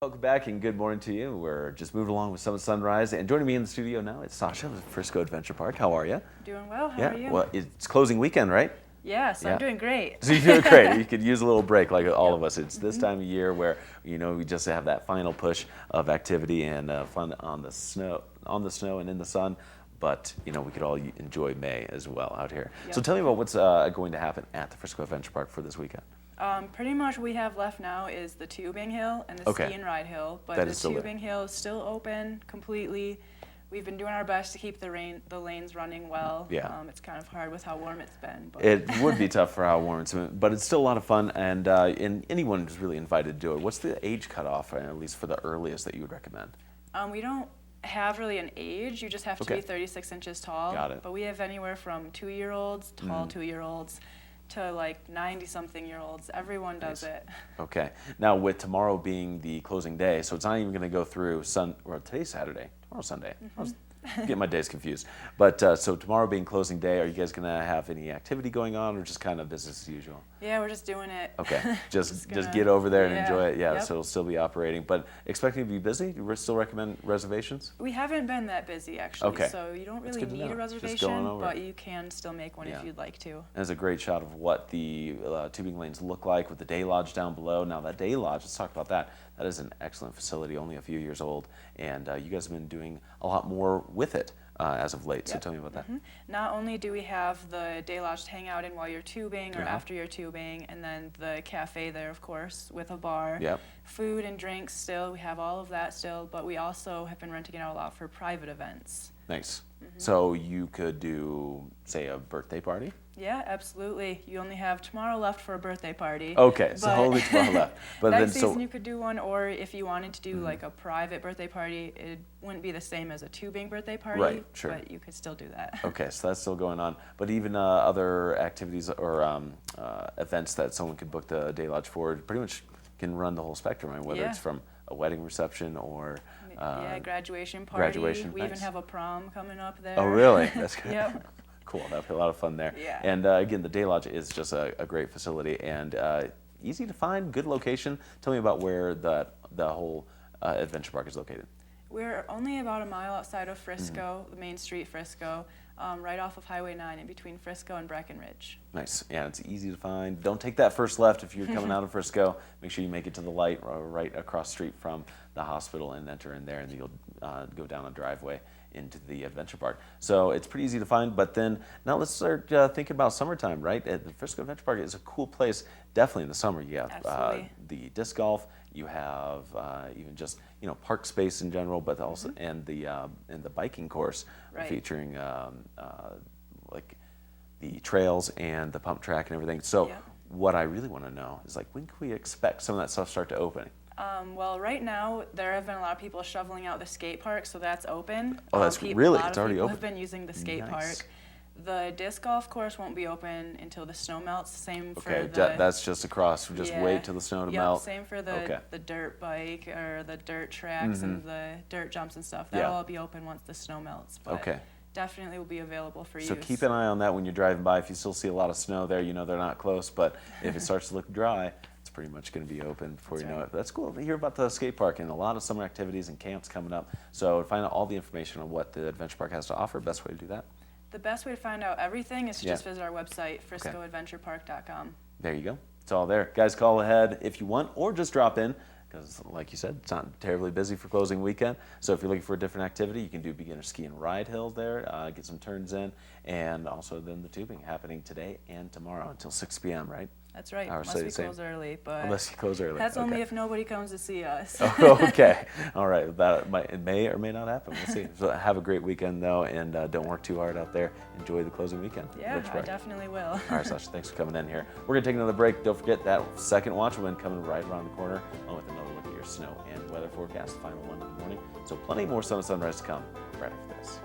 Welcome back and good morning to you. We're just moving along with Summit Sunrise, and joining me in the studio now is Sasha with Frisco Adventure Park. How are you? Doing well. How are you? Well, it's closing weekend, right? Yes, I'm doing great. So you're doing great. You could use a little break like all of us. It's this time of year where, we just have that final push of activity and fun on the snow and in the sun. But, we could all enjoy May as well out here. Yep. So tell me about what's going to happen at the Frisco Adventure Park for this weekend. Pretty much what we have left now is the tubing hill and the ski and ride hill. But the tubing hill is still open completely. We've been doing our best to keep the lanes running well. Yeah. It's kind of hard with how warm it's been. But it would be tough for how warm it's been, but it's still a lot of fun, and anyone is really invited to do it. What's the age cutoff, at least for the earliest that you would recommend? We don't have really an age. You just have to be 36 inches tall. Got it. But we have anywhere from 2-year-olds, tall 2-year-olds, to like 90-something-year-olds. Everyone does it. Okay. Now, with tomorrow being the closing day, so it's not even going to go through today's Saturday. Tomorrow's Sunday. I was getting my days confused. But so tomorrow being closing day, are you guys going to have any activity going on, or just kind of business as usual? Yeah, we're just doing it. Okay. Just get over there and enjoy it. Yeah. Yep. So it'll still be operating, but expecting to be busy. You still recommend reservations? We haven't been that busy actually. Okay. So you don't really need a reservation, but you can still make one if you'd like to. There's a great shot of what the tubing lanes look like with the day lodge down below. Now that day lodge, let's talk about that. That is an excellent facility, only a few years old, and you guys have been doing a lot more with it as of late. So tell me about that. Not only do we have the day lodge to hang out in while you're tubing or after you're tubing, and then the cafe there, of course, with a bar. Yep. Food and drinks still, we have all of that still, but we also have been renting it out a lot for private events. Nice. So you could do, say, a birthday party? Yeah, absolutely. You only have tomorrow left for a birthday party. Okay, so only tomorrow left. But next season you could do one, or if you wanted to do like a private birthday party, it wouldn't be the same as a tubing birthday party, right, sure. But you could still do that. Okay, so that's still going on. But even other activities or events that someone could book the day lodge for, pretty much can run the whole spectrum, right? Whether it's from a wedding reception or graduation party. We even nice. have a prom coming up there. Oh, really? That's good. Yep. Cool. That'll be a lot of fun there. Yeah. And again, the day lodge is just a great facility and easy to find, good location. Tell me about where the whole adventure park is located. We're only about a mile outside of Frisco, the main street Frisco, right off of Highway 9 in between Frisco and Breckenridge. Nice. Yeah, it's easy to find. Don't take that first left if you're coming out of Frisco. Make sure you make it to the light right across the street from the hospital and enter in there, and you'll go down a driveway into the adventure park. So it's pretty easy to find, but then now let's start thinking about summertime, right? The Frisco Adventure Park is a cool place, definitely in the summer. You have the disc golf, you have even just park space in general, but also and the biking course featuring like the trails and the pump track and everything. So what I really want to know is, like, when can we expect some of that stuff start to open? Well, right now there have been a lot of people shoveling out the skate park, so that's open. Oh, that's really? It's already open. People have been using the skate park. The disc golf course won't be open until the snow melts. Same for that's just across. Just wait till the snow to melt. Same for the dirt bike or the dirt tracks and the dirt jumps and stuff. That'll all be open once the snow melts. But definitely will be available for use. So keep an eye on that when you're driving by. If you still see a lot of snow there, they're not close. But if it starts to look dry, it's pretty much going to be open before you know it. But that's cool to hear about the skate park and a lot of summer activities and camps coming up. So to find out all the information on what the adventure park has to offer, best way to do that? The best way to find out everything is to just visit our website, friscoadventurepark.com. There you go. It's all there. Guys, call ahead if you want, or just drop in, because like you said, it's not terribly busy for closing weekend. So if you're looking for a different activity, you can do beginner ski and ride hill there, get some turns in, and also then the tubing happening today and tomorrow until 6 p.m., right? That's right, unless we close early. But unless you close early. That's only if nobody comes to see us. Okay. All right. It may or may not happen. We'll see. So have a great weekend, though, and don't work too hard out there. Enjoy the closing weekend. Yeah, I definitely will. All right, Sasha, thanks for coming in here. We're going to take another break. Don't forget that second watch will be coming right around the corner, along with another look at your snow and weather forecast, the final one in the morning. So plenty more sun and sunrise to come right after this.